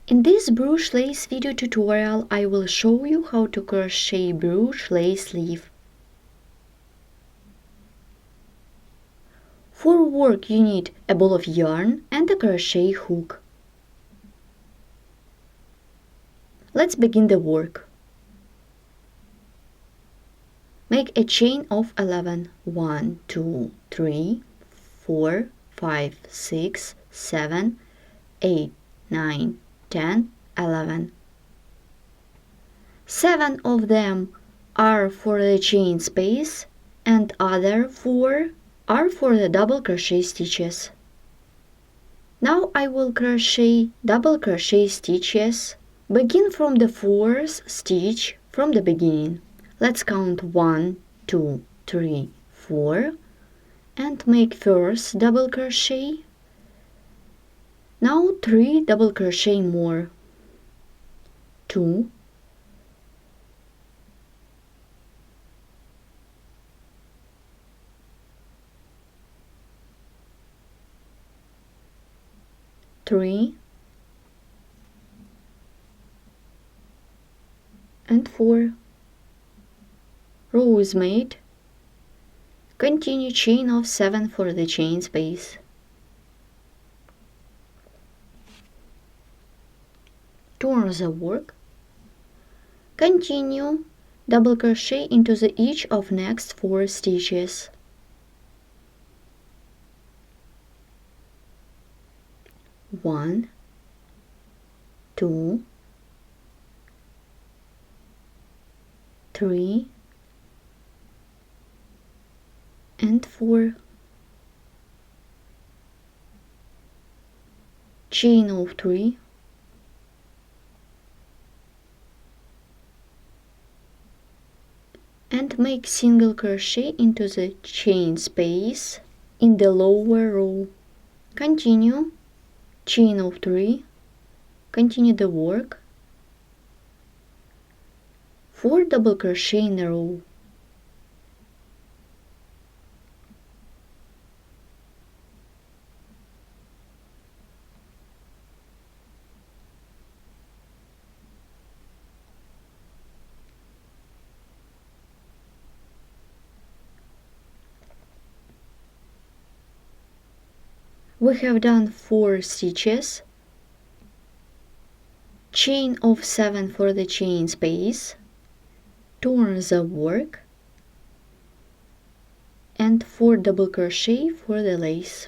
In this Bruges Lace video tutorial, I will show you how to crochet Bruges Lace Leaf. For work you need a ball of yarn and a crochet hook. Let's begin the work. Make a chain of 11. 1, 2, 3, 4, 5, 6, 7, 8, 9, 10, 11. 7 of them are for the chain space and other 4 are for the double crochet stitches. Now I will crochet double crochet stitches. Begin from the 4th stitch from the beginning. Let's count 1, 2, 3, 4 and make first double crochet. Now 3 double crochet more. 2, 3 and 4. Row is made. Continue chain of 7 for the chain space. Turn the work. Continue double crochet into the each of next 4 stitches. 1, 2, 3 and 4. Chain of 3. And make single crochet into the chain space in the lower row. Continue chain of 3. Continue the work. 4 double crochet in a row. We have done 4 stitches, chain of 7 for the chain space, turn the work, and 4 double crochet for the lace.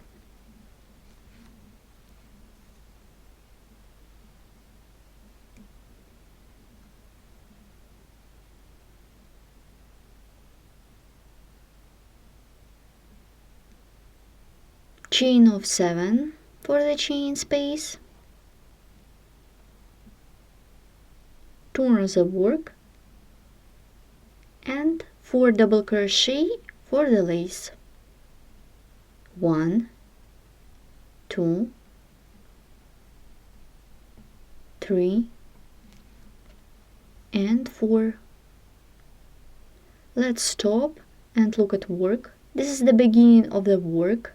Chain of 7 for the chain space, turn the work, and 4 double crochet for the lace. 1, 2, 3 and 4. Let's stop and look at work. This is the beginning of the work.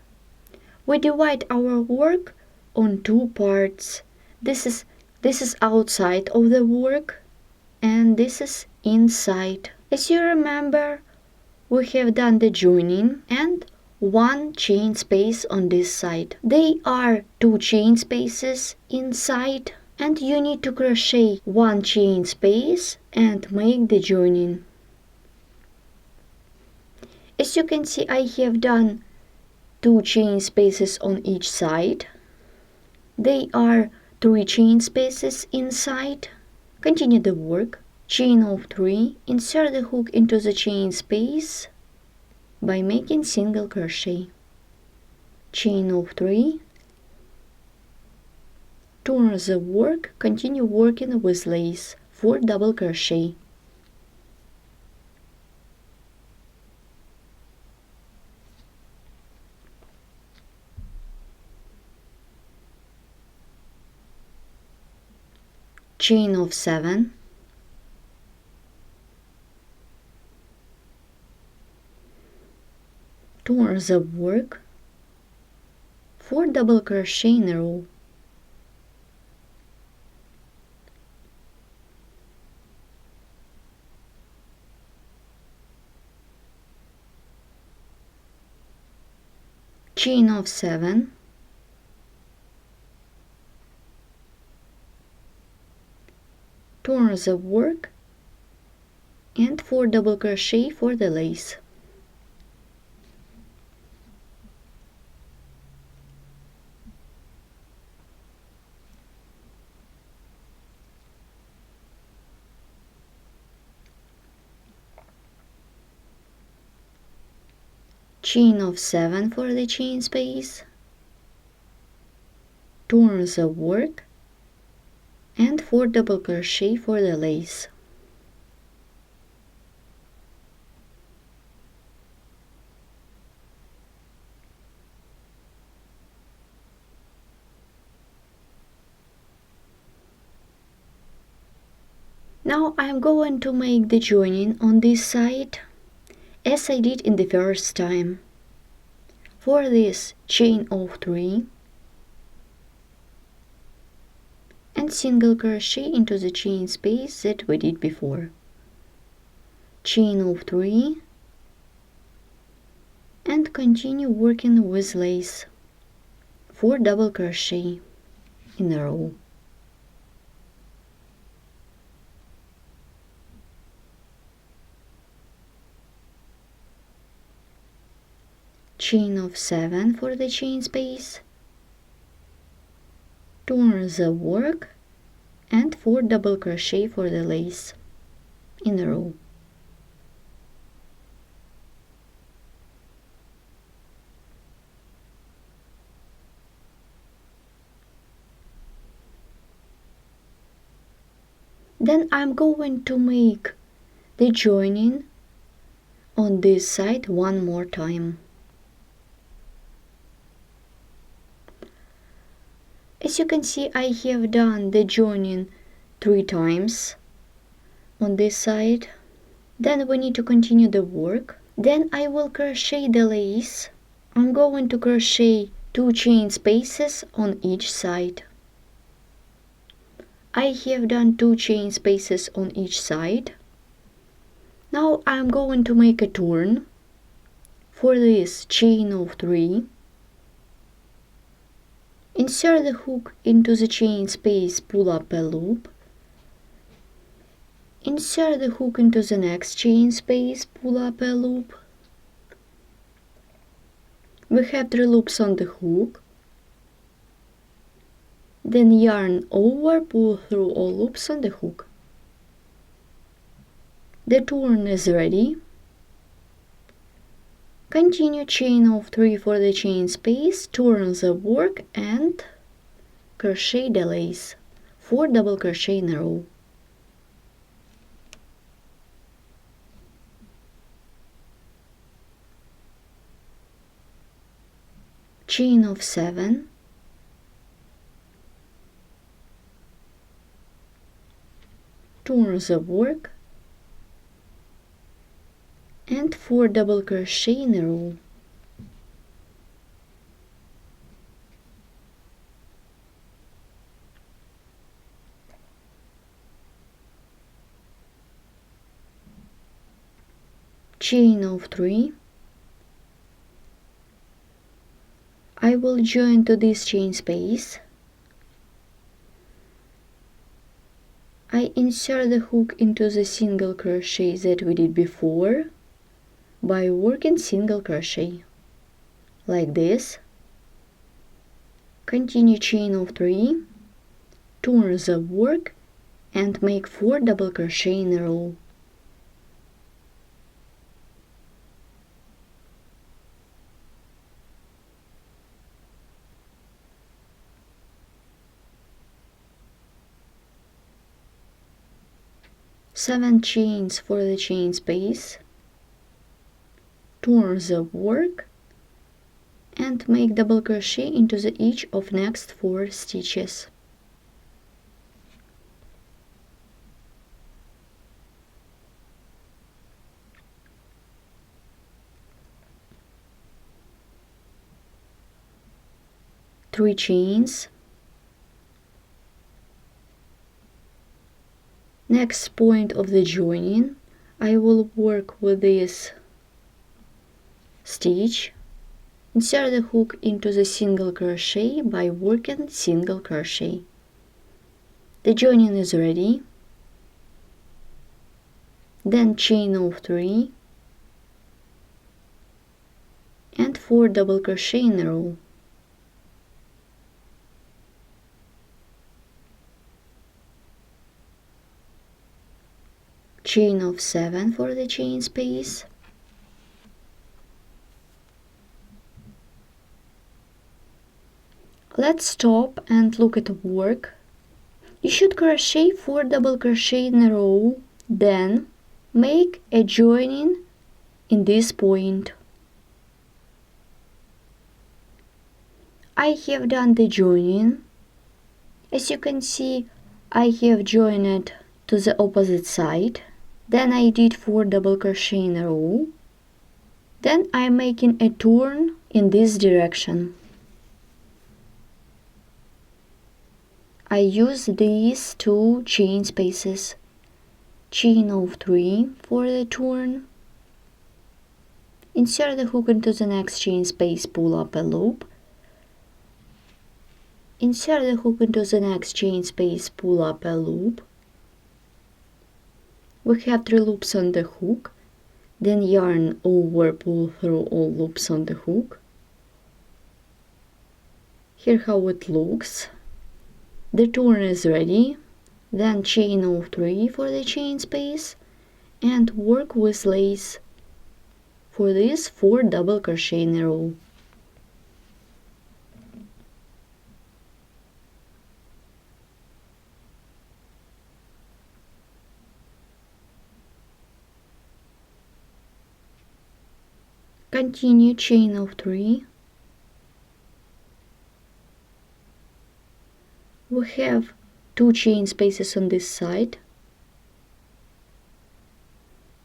We divide our work on 2 parts. This is outside of the work and this is inside. As you remember, we have done the joining and 1 chain space on this side. They are 2 chain spaces inside and you need to crochet 1 chain space and make the joining. As you can see, I have done 2 chain spaces on each side. They are 3 chain spaces inside. Continue the work. Chain of 3. Insert the hook into the chain space by making single crochet. Chain of 3. Turn the work. Continue working with lace. 4 double crochet. Chain of 7, turn the work, 4 double crochet in a row, chain of 7, turn the work, and 4 double crochet for the lace. Chain of 7 for the chain space, turn the work, and 4 double crochet for the lace. Now I'm going to make the joining on this side as I did in the first time. For this, chain of 3 and single crochet into the chain space that we did before. Chain of 3 and continue working with lace. 4 double crochet in a row. Chain of 7 for the chain space, turn the work, and 4 double crochet for the lace in a row. Then I'm going to make the joining on this side one more time. As you can see, I have done the joining 3 times on this side. Then we need to continue the work. Then I will crochet the lace. I'm going to crochet 2 chain spaces on each side. I have done 2 chain spaces on each side. Now I'm going to make a turn. For this, chain of 3. Insert the hook into the chain space, pull up a loop. Insert the hook into the next chain space, pull up a loop. We have 3 loops on the hook. Then yarn over, pull through all loops on the hook. The turn is ready. Continue chain of 3 for the chain space, turn the work and crochet the lace. 4 double crochet in a row. Chain of 7. Turn the work and 4 double crochet in a row. Chain of 3. I will join to this chain space. I insert the hook into the single crochet that we did before by working single crochet like this. Continue chain of 3, turn the work and make 4 double crochet in a row. Seven chains for the chain space. Turn the work and make double crochet into the each of next 4 stitches. Three chains. Next point of the joining, I will work with this stitch Insert the hook into the single crochet by working single crochet. The joining is ready. Then chain of 3 and 4 double crochet in a row. Chain of 7 for the chain space. Let's stop and look at work. You should crochet 4 double crochet in a row, then make a joining in this point. I have done the joining. As you can see, I have joined it to the opposite side. Then I did 4 double crochet in a row. Then I'm making a turn in this direction. I use these 2 chain spaces. Chain of 3 for the turn. Insert the hook into the next chain space, pull up a loop. Insert the hook into the next chain space, pull up a loop. We have 3 loops on the hook. Then yarn over, pull through all loops on the hook. Here how it looks. The turn is ready. Then chain of 3 for the chain space and work with lace. For this 4 double crochet in a row. Continue chain of 3. We have 2 chain spaces on this side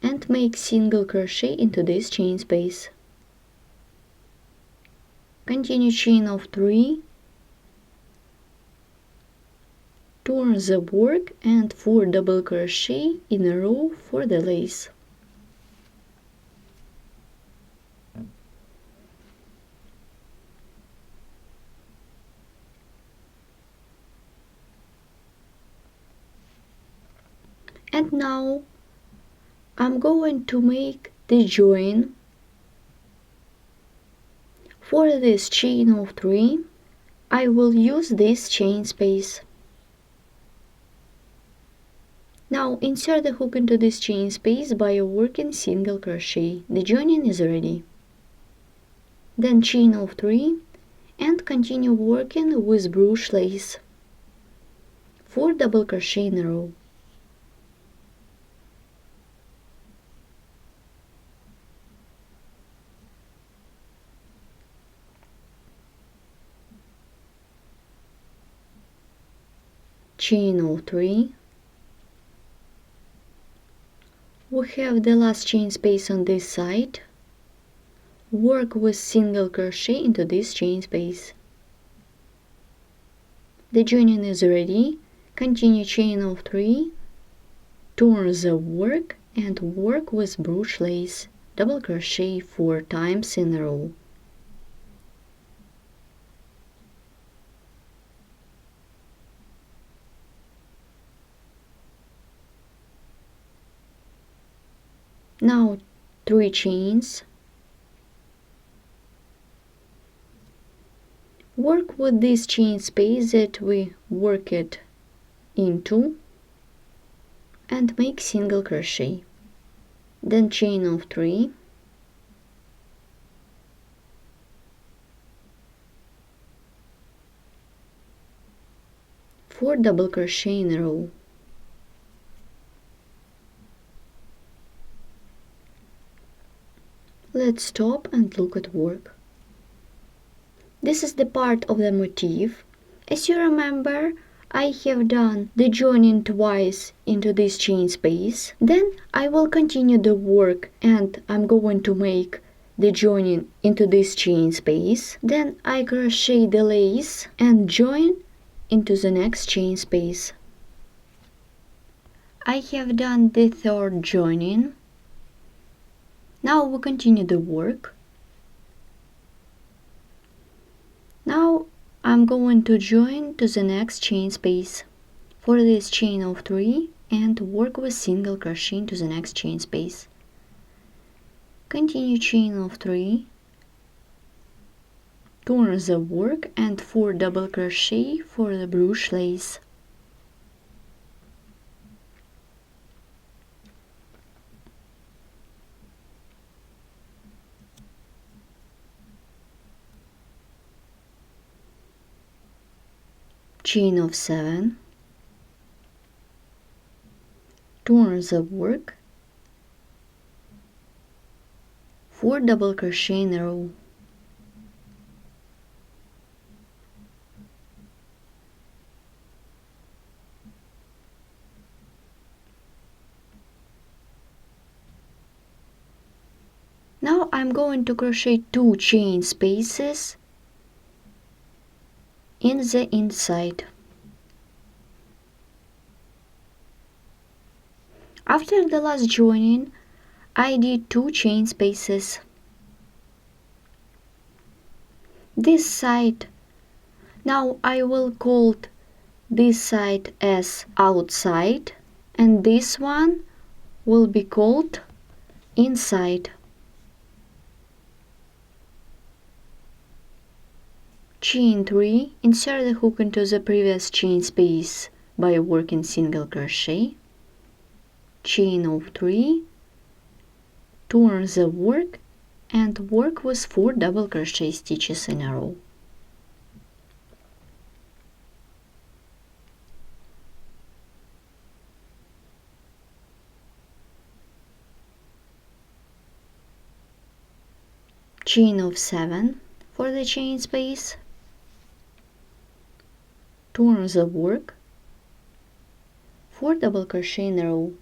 and make single crochet into this chain space. Continue chain of 3, turn the work and 4 double crochet in a row for the lace. And now I'm going to make the join. For this chain of 3, I will use this chain space. Now insert the hook into this chain space by working single crochet. The joining is ready. Then chain of 3 and continue working with Bruges lace. 4 double crochet in a row. Chain of 3. We have the last chain space on this side. Work with single crochet into this chain space. The joining is ready. Continue chain of 3, turn the work and work with Bruges lace. Double crochet 4 times in a row. Now 3 chains. Work with this chain space that we work it into and make single crochet. Then chain of 3. Four double crochet in a row. Let's stop and look at work. This is the part of the motif. As you remember, I have done the joining twice into this chain space. Then I will continue the work and I'm going to make the joining into this chain space. Then I crochet the lace and join into the next chain space. I have done the third joining. Now we continue the work. I'm going to join to the next chain space. For this, chain of 3 and work with single crochet into the next chain space. Continue chain of 3, turn the work and 4 double crochet for the Bruges lace. Chain of 7, turn the work, 4 double crochet in a row. Now I'm going to crochet 2 chain spaces in the inside. After the last joining, I did 2 chain spaces. This side, now I will call this side as outside, and this one will be called inside. Chain 3, insert the hook into the previous chain space by working single crochet. Chain of 3, turn the work and work with 4 double crochet stitches in a row. Chain of 7 for the chain space. Turn the work, 4 double crochet in a row.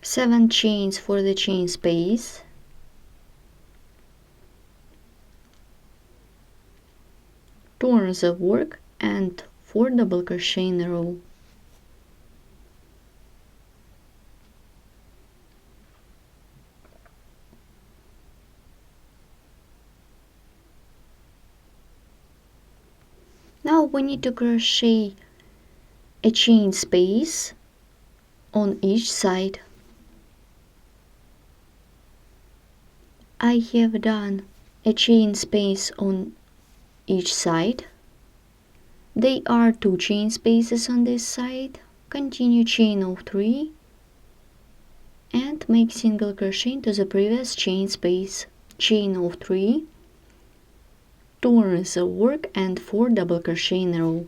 Seven chains for the chain space. Turn the work and 4 double crochet in a row. Now we need to crochet a chain space on each side. I have done a chain space on each side. There are 2 chain spaces on this side. Continue chain of 3 and make single crochet into the previous chain space. Chain of 3, turn the work and 4 double crochet in a row.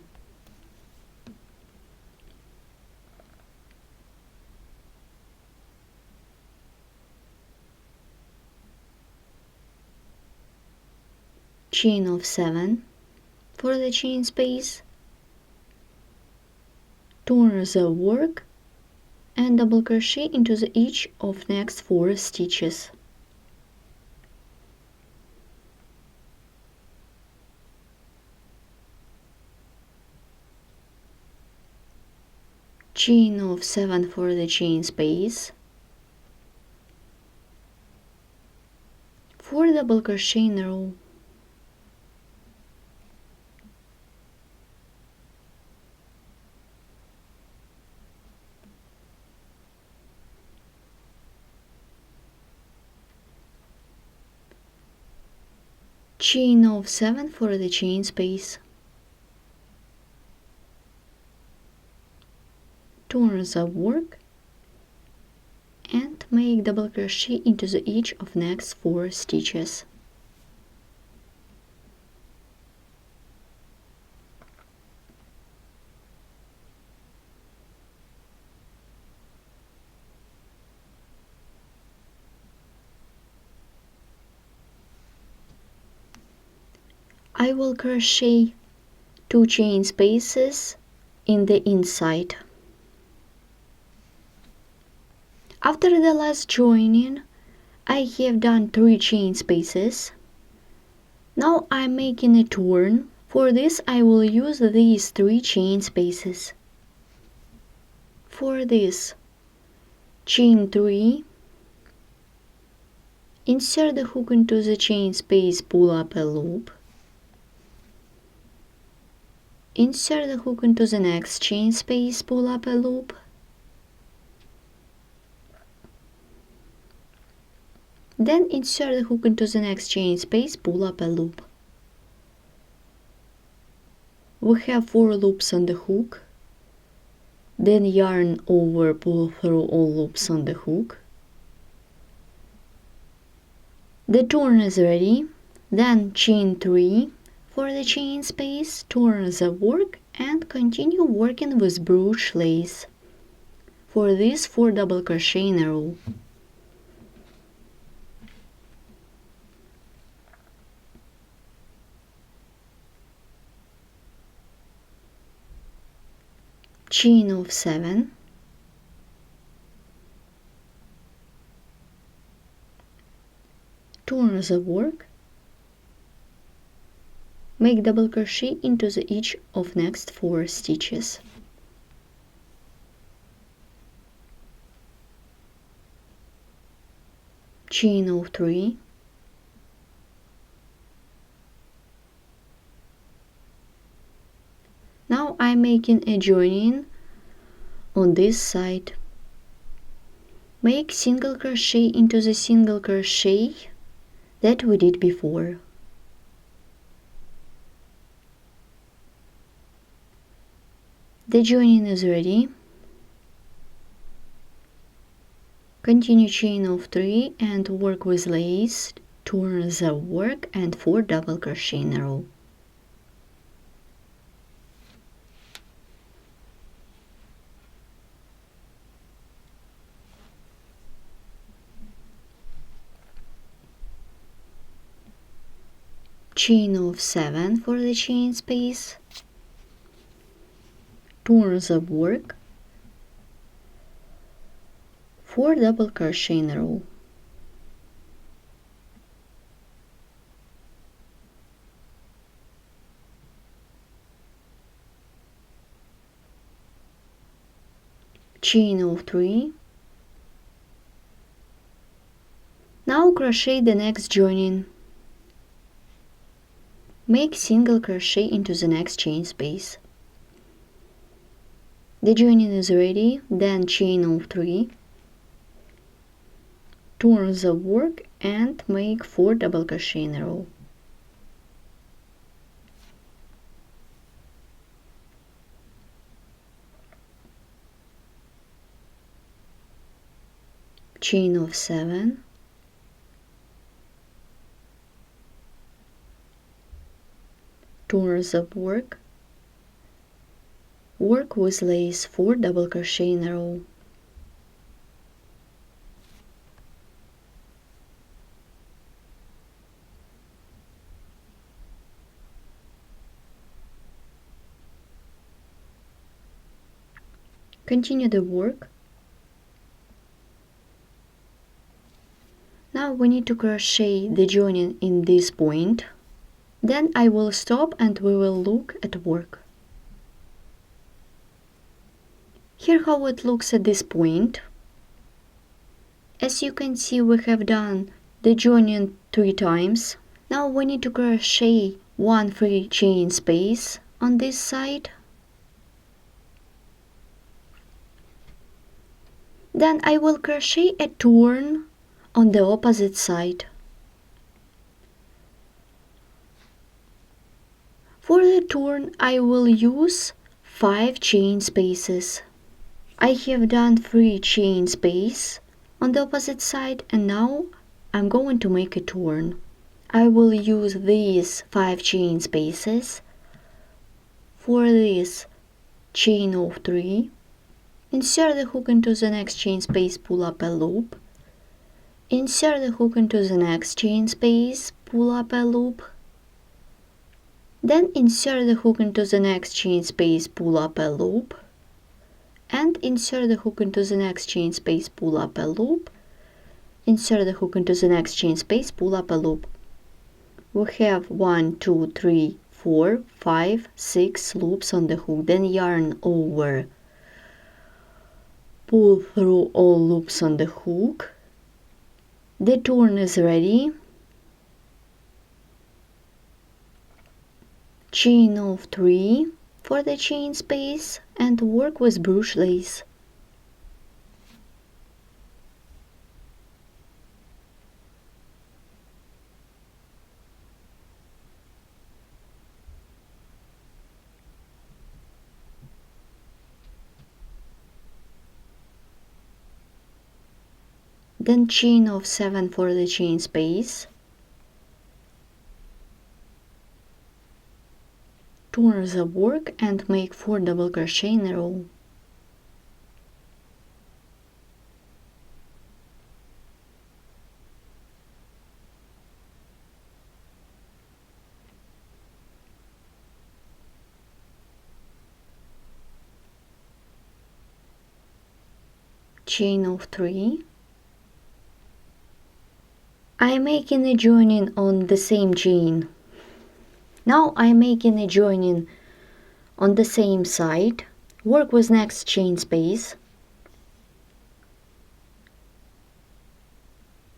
Chain of 7 for the chain space. Turn the work and double crochet into each of next 4 stitches. Chain of 7 for the chain space. 4 double crochet in a row. Chain of 7 for the chain space. Turn the work and make double crochet into each of next 4 stitches. I will crochet 2 chain spaces in the inside. After the last joining, I have done 3 chain spaces. Now I'm making a turn. For this I will use these 3 chain spaces. For this, chain 3, insert the hook into the chain space, pull up a loop, insert the hook into the next chain space, pull up a loop, then insert the hook into the next chain space, pull up a loop. We have 4 loops on the hook, then yarn over, pull through all loops on the hook. The turn is ready, then chain 3 for the chain space, turn the work and continue working with Bruges lace. For this, 4 double crochet in a row. Chain of 7, turn the work, make double crochet into each of next 4 stitches. Chain of 3, now I'm making a joining on this side. Make single crochet into the single crochet that we did before. The joining is ready. Continue chain of 3 and work with lace, turn the work and 4 double crochet in a row. Chain of 7 for the chain space, turn the work, 4 double crochet in a row. Chain of 3. Now crochet the next joining. Make single crochet into the next chain space. The joining is ready, then chain of 3, turn the work and make 4 double crochet in a row. Chain of 7, turn the work, work with lace, 4 double crochet in a row. Continue the work. Now we need to crochet the joining in this point. Then I will stop and we will look at work. Here how it looks at this point. As you can see, we have done the joining 3 times. Now we need to crochet 1 free chain space on this side. Then I will crochet a turn on the opposite side. For the turn, I will use 5 chain spaces. I have done 3 chain space on the opposite side and now I'm going to make a turn. I will use these 5 chain spaces. For this chain of 3, insert the hook into the next chain space, pull up a loop, insert the hook into the next chain space, pull up a loop, then insert the hook into the next chain space, pull up a loop, and insert the hook into the next chain space, pull up a loop, insert the hook into the next chain space, pull up a loop. We have 1, 2, 3, 4, 5, 6 loops on the hook, then yarn over, Pull through all loops on the hook. The turn is ready. Chain of 3 for the chain space and work with Bruges lace. Then chain of 7 for the chain space. Turn the work and make 4 double crochet in a row. Chain of 3. I'm making a joining on the same chain. Now I'm making a joining on the same side. Work with next chain space.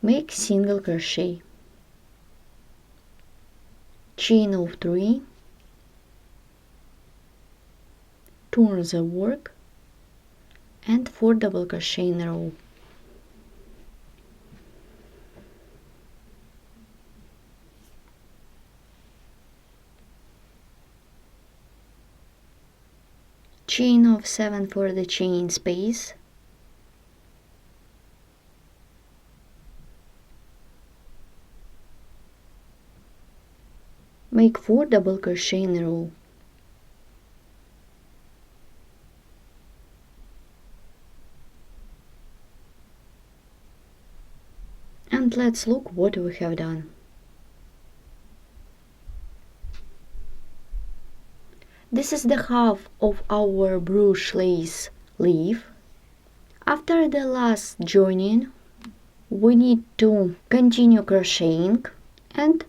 Make single crochet. Chain of 3. Turn the work and 4 double crochet in a row. Chain of 7 for the chain space. Make 4 double crochet in a row. And let's look what we have done. This is the half of our Bruges Lace Leaf. After the last joining, we need to continue crocheting, and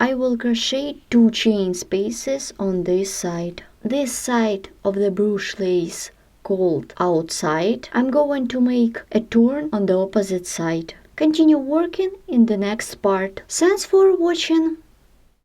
I will crochet 2 chain spaces on this side. This side of the Bruges lace called outside, I'm going to make a turn on the opposite side. Continue working in the next part. Thanks for watching.